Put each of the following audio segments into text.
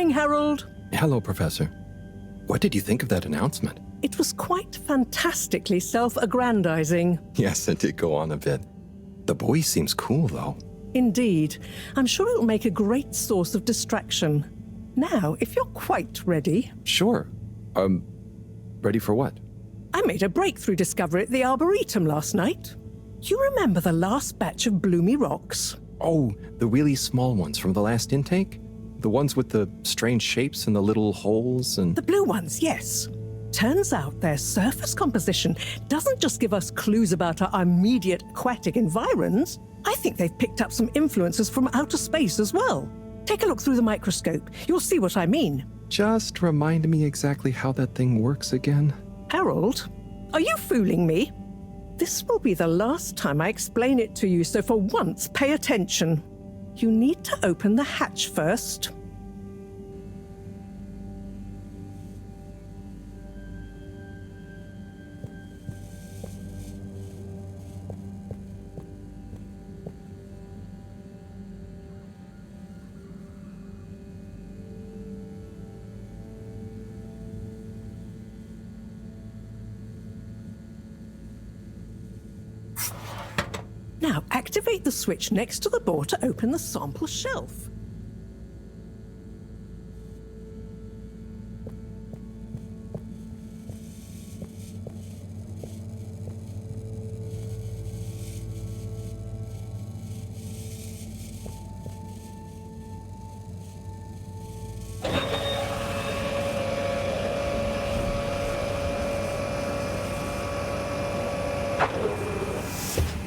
Morning, Harold. Hello, Professor. What did you think of that announcement? It was quite fantastically self-aggrandizing. Yes, it did go on a bit. The boy seems cool, though. Indeed. I'm sure it'll make a great source of distraction. Now, if you're quite ready... Sure. Ready for what? I made a breakthrough discovery at the Arboretum last night. You remember the last batch of bloomy rocks? Oh, the really small ones from the last intake? The ones with the strange shapes and the little holes and... The blue ones, yes. Turns out their surface composition doesn't just give us clues about our immediate aquatic environs. I think they've picked up some influences from outer space as well. Take a look through the microscope. You'll see what I mean. Just remind me exactly how that thing works again. Harold, are you fooling me? This will be the last time I explain it to you, so for once, pay attention. You need to open the hatch first. Now, activate the switch next to the board to open the sample shelf.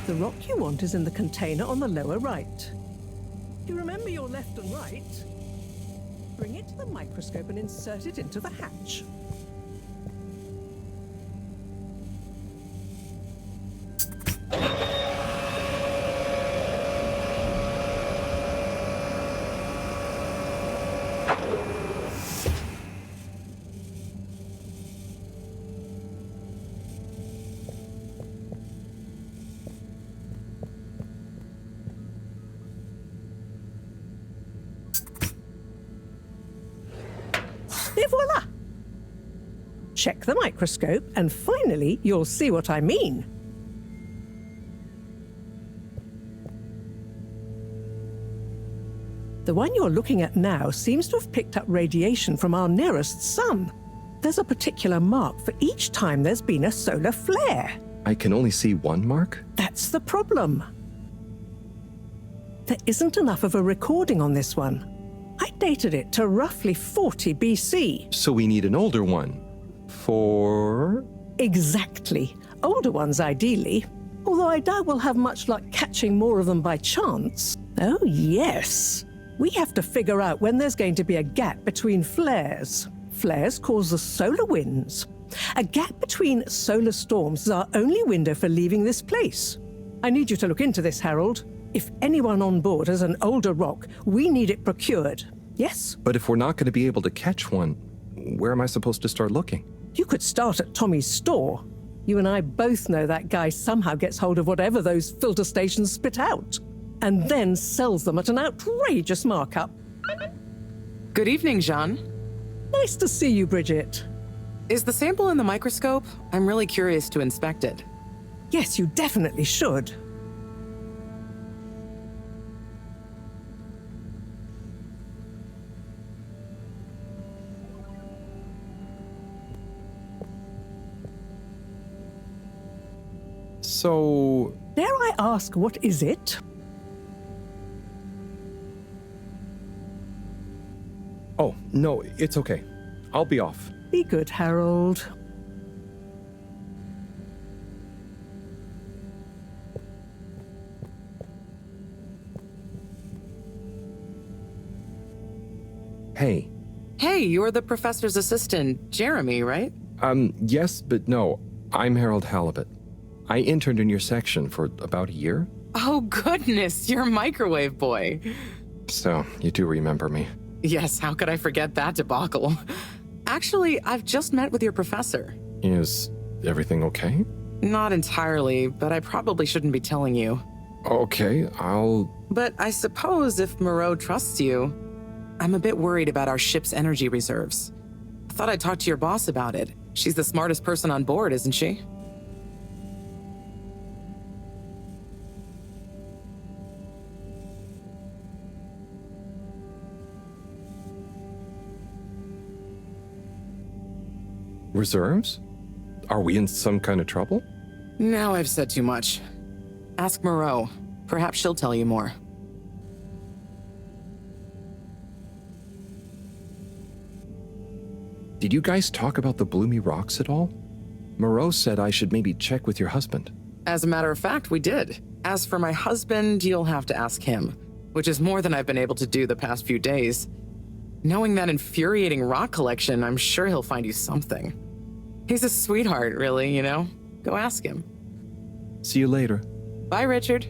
The rock you want is in the container on the lower right. You remember your left and right? Bring it to the microscope and insert it into the hatch. Et voila! Check the microscope, and finally, you'll see what I mean. The one you're looking at now seems to have picked up radiation from our nearest sun. There's a particular mark for each time there's been a solar flare. I can only see one mark? That's the problem. There isn't enough of a recording on this one. I dated it to roughly 40 BC. So we need an older one. For... Exactly. Older ones, ideally. Although I doubt we'll have much luck catching more of them by chance. Oh, yes. We have to figure out when there's going to be a gap between flares. Flares cause the solar winds. A gap between solar storms is our only window for leaving this place. I need you to look into this, Harold. If anyone on board has an older rock, we need it procured. Yes? But if we're not going to be able to catch one, where am I supposed to start looking? You could start at Tommy's store. You and I both know that guy somehow gets hold of whatever those filter stations spit out, and then sells them at an outrageous markup. Good evening, Jean. Nice to see you, Bridget. Is the sample in the microscope? I'm really curious to inspect it. Yes, you definitely should. So... Dare I ask, what is it? Oh, no, it's okay. I'll be off. Be good, Harold. Hey. Hey, you're the professor's assistant, Jeremy, right? Yes, but no. I'm Harold Halibut. I interned in your section for about a year. Oh, goodness, you're Microwave Boy. So, you do remember me. Yes, how could I forget that debacle? Actually, I've just met with your professor. Is everything okay? Not entirely, but I probably shouldn't be telling you. Okay, I'll... But I suppose if Moreau trusts you... I'm a bit worried about our ship's energy reserves. I thought I'd talk to your boss about it. She's the smartest person on board, isn't she? Reserves? Are we in some kind of trouble? Now I've said too much. Ask Moreau. Perhaps she'll tell you more. Did you guys talk about the Bloomy Rocks at all? Moreau said I should maybe check with your husband. As a matter of fact, we did. As for my husband, you'll have to ask him, which is more than I've been able to do the past few days. Knowing that infuriating rock collection, I'm sure he'll find you something. He's a sweetheart, really, you know? Go ask him. See you later. Bye, Richard.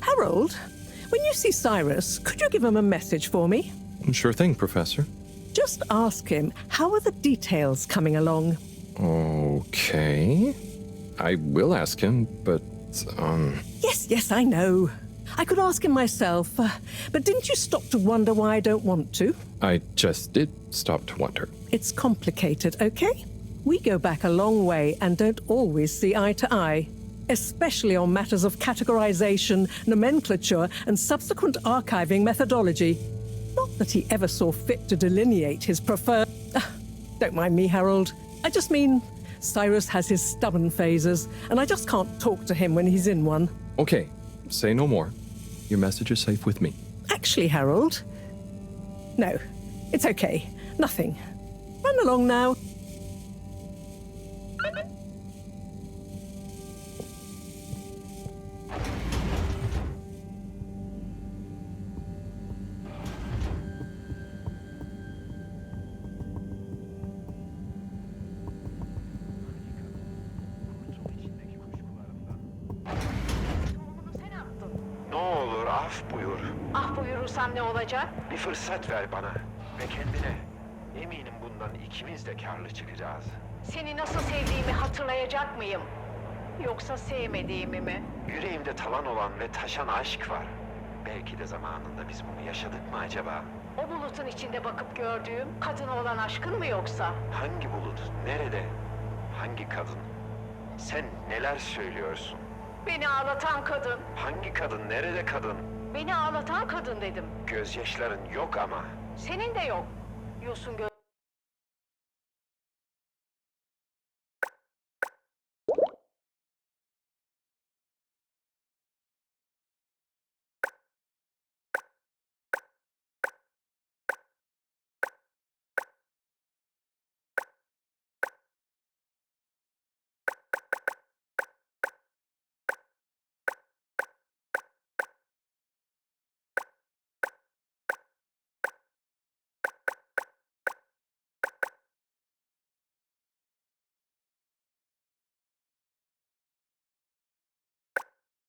Harold, when you see Cyrus, could you give him a message for me? Sure thing, Professor. Just ask him, how are the details coming along? Okay. I will ask him, but, Yes, I know. I could ask him myself, but didn't you stop to wonder why I don't want to? I just did stop to wonder. It's complicated, okay? We go back a long way and don't always see eye to eye, especially on matters of categorization, nomenclature, and subsequent archiving methodology. Not that he ever saw fit to delineate his preferred... Don't mind me, Harold. I just mean, Cyrus has his stubborn phases, and I just can't talk to him when he's in one. Okay, say no more. Your message is safe with me. Actually, Harold... No, it's okay. Nothing. Run along now. Ne olur af buyur. Ah buyurursam ne olacak? Bir fırsat ver bana ve kendine. Eminim bundan ikimiz de karlı çıkacağız. Seni nasıl sevdiğimi hatırlayacak mıyım? Yoksa sevmediğimi mi? Yüreğimde talan olan ve taşan aşk var. Belki de zamanında biz bunu yaşadık mı acaba? O bulutun içinde bakıp gördüğüm kadına olan aşkın mı yoksa? Hangi bulut, nerede, hangi kadın? Sen neler söylüyorsun? Beni ağlatan kadın. Hangi kadın, nerede kadın? Beni ağlatan kadın dedim. Gözyaşların yok ama. Senin de yok. Yosun gö...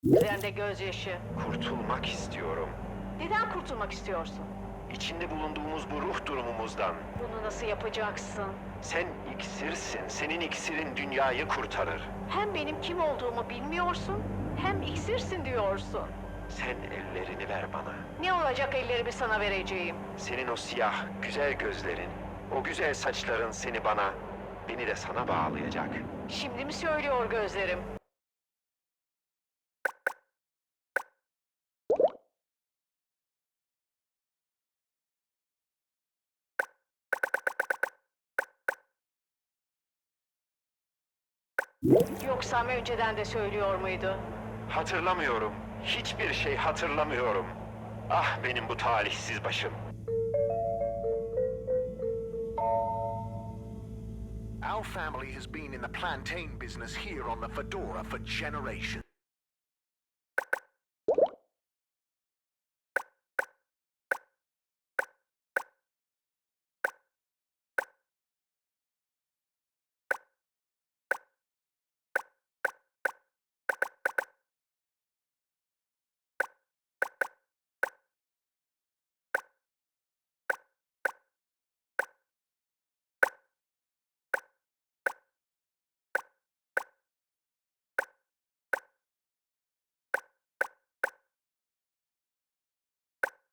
Üzerinde gözyaşı. Kurtulmak istiyorum. Neden kurtulmak istiyorsun? İçinde bulunduğumuz bu ruh durumumuzdan. Bunu nasıl yapacaksın? Sen iksirsin, senin iksirin dünyayı kurtarır. Hem benim kim olduğumu bilmiyorsun, hem iksirsin diyorsun. Sen ellerini ver bana. Ne olacak ellerimi sana vereceğim? Senin o siyah, güzel gözlerin, o güzel saçların seni bana, beni de sana bağlayacak. Şimdi mi söylüyor gözlerim? Yoksa önceden de söylüyor muydu? Hatırlamıyorum. Hiçbir şey hatırlamıyorum. Ah benim bu talihsiz başım. Our family has been in the plantain business here on the Fedora for generations.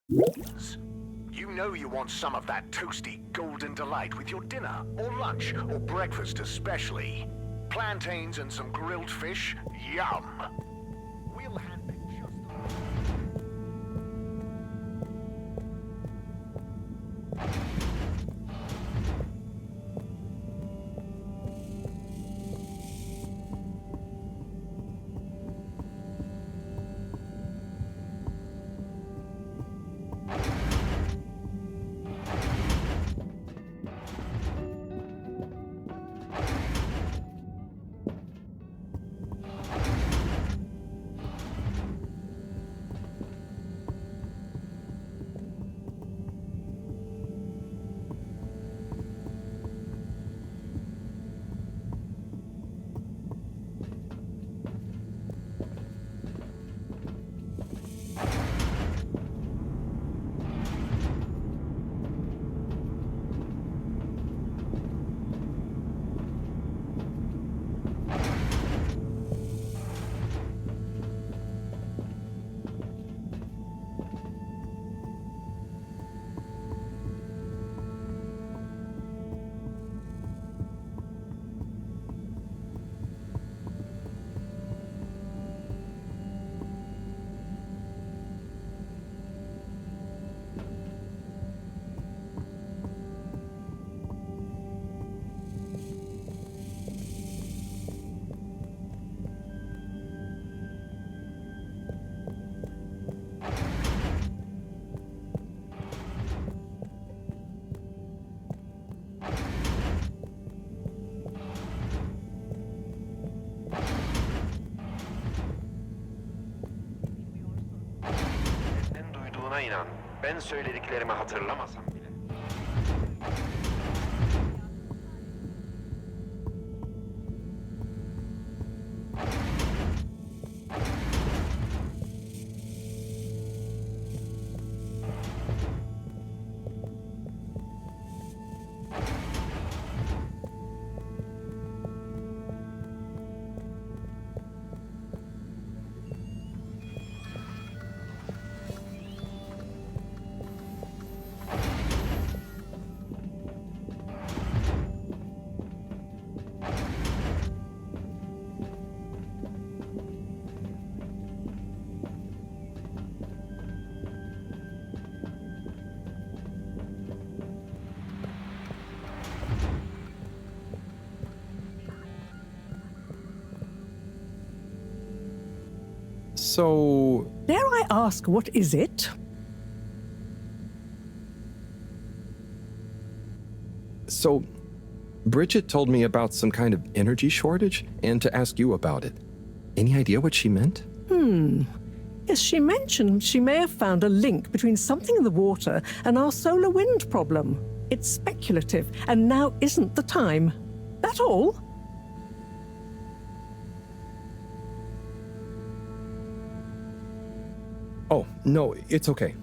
You know you want some of that toasty golden delight with your dinner, or lunch, or breakfast especially. Plantains and some grilled fish, yum! We'll handpick just Senden duyduğuna inan. Ben söylediklerimi hatırlamasam bile. So, Dare I ask, what is it? Bridget told me about some kind of energy shortage and to ask you about it. Any idea what she meant? Yes, she mentioned she may have found a link between something in the water and our solar wind problem. It's speculative, and now isn't the time. That all? Oh, no, it's okay.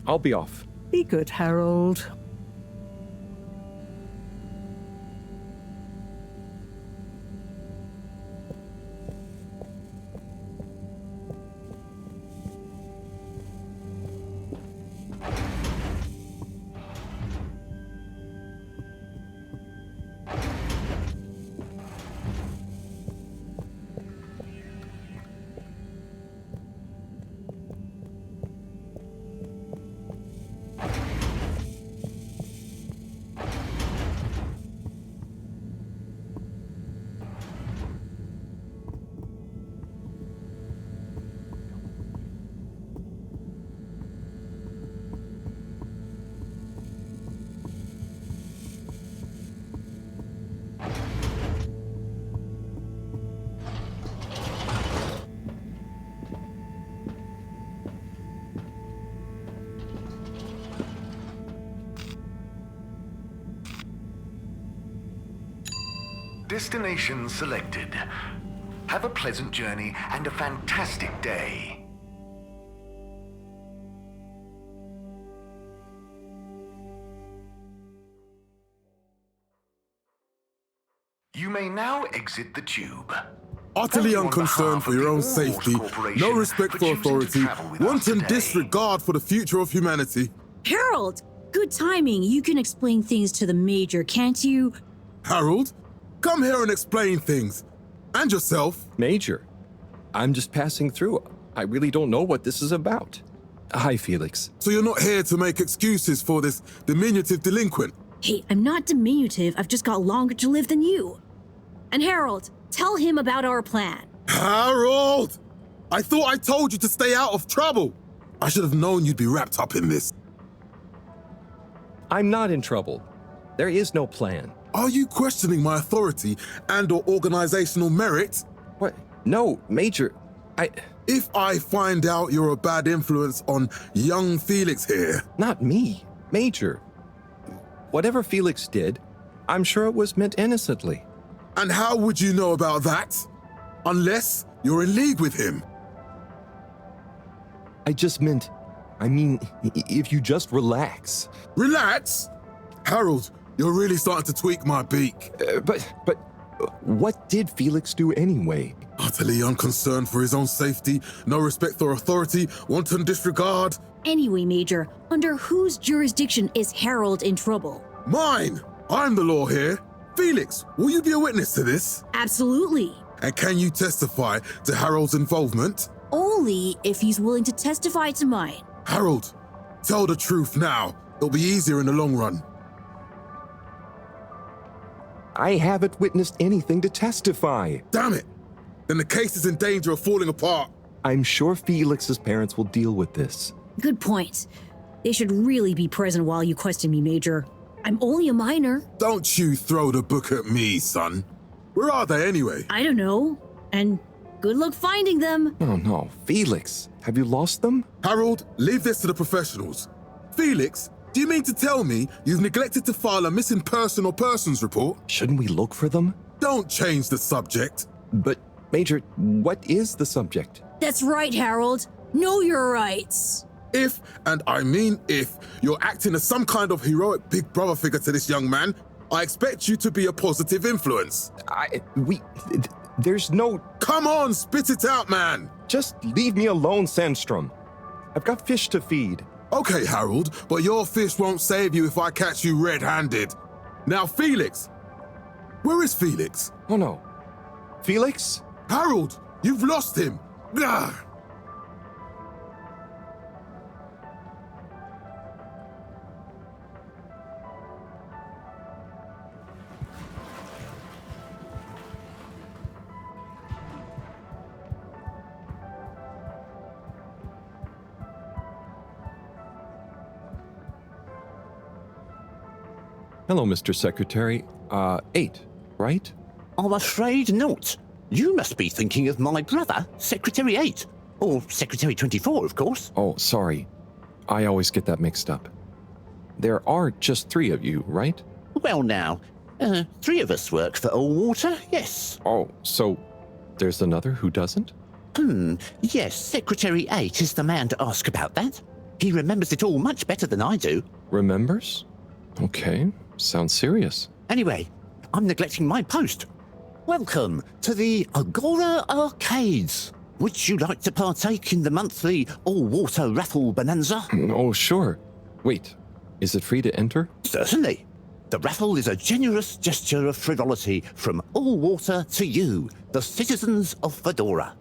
I'll be off. Be good, Harold. Destination selected. Have a pleasant journey and a fantastic day. You may now exit the tube. Utterly unconcerned for your own safety, no respect for authority, wanton disregard for the future of humanity. Harold! Good timing. You can explain things to the Major, can't you? Harold, come here and explain things. And yourself. Major, I'm just passing through. I really don't know what this is about. Hi, Felix. So you're not here to make excuses for this diminutive delinquent? Hey, I'm not diminutive. I've just got longer to live than you. And Harold, tell him about our plan. Harold! I thought I told you to stay out of trouble. I should have known you'd be wrapped up in this. I'm not in trouble. There is no plan. Are you questioning my authority and/or organizational merit? What? No, Major. If I find out you're a bad influence on young Felix here. Not me. Major. Whatever Felix did, I'm sure it was meant innocently. And how would you know about that? Unless you're in league with him. I mean, if you just relax. Relax? Harold, you're really starting to tweak my beak. But what did Felix do anyway? Utterly unconcerned for his own safety, no respect for authority, wanton disregard. Anyway, Major, under whose jurisdiction is Harold in trouble? Mine! I'm the law here. Felix, will you be a witness to this? Absolutely. And can you testify to Harold's involvement? Only if he's willing to testify to mine. Harold, tell the truth now. It'll be easier in the long run. I haven't witnessed anything to testify. Damn it! Then the case is in danger of falling apart. I'm sure Felix's parents will deal with this. Good point. They should really be present while you question me, Major. I'm only a minor. Don't you throw the book at me, son. Where are they anyway? I don't know. And good luck finding them. Oh no, Felix, have you lost them? Harold, leave this to the professionals. Felix, do you mean to tell me you've neglected to file a missing person or persons report? Shouldn't we look for them? Don't change the subject. But, Major, what is the subject? That's right, Harold. Know your rights. If, and I mean if, you're acting as some kind of heroic big brother figure to this young man, I expect you to be a positive influence. There's no... Come on, spit it out, man! Just leave me alone, Sandstrom. I've got fish to feed. Okay, Harold, but your fish won't save you if I catch you red-handed. Now, Felix! Where is Felix? Oh no. Felix? Harold, you've lost him! Gah! Hello, Mr. Secretary. 8, right? I'm afraid not. You must be thinking of my brother, Secretary 8. Or Secretary 24, of course. Oh, sorry. I always get that mixed up. There are just 3 of you, right? Well now, 3 of us work for Allwater, yes. Oh, so there's another who doesn't? Yes, Secretary 8 is the man to ask about that. He remembers it all much better than I do. Remembers? Okay, sounds serious. Anyway, I'm neglecting my post. Welcome to the Agora Arcades. Would you like to partake in the monthly all-water raffle bonanza? Oh, sure. Wait, is it free to enter? Certainly. The raffle is a generous gesture of frivolity from Allwater to you, the citizens of Fedora.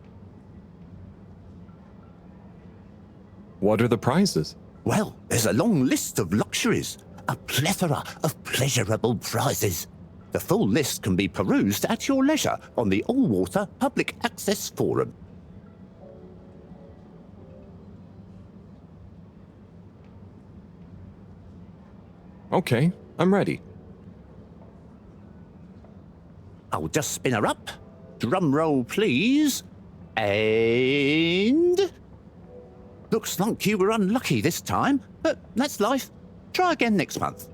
What are the prizes? Well, there's a long list of luxuries, a plethora of pleasurable prizes. The full list can be perused at your leisure on the Allwater Public Access Forum. Okay, I'm ready. I'll just spin her up. Drum roll, please. And... Looks like you were unlucky this time, but that's life. Try again next month.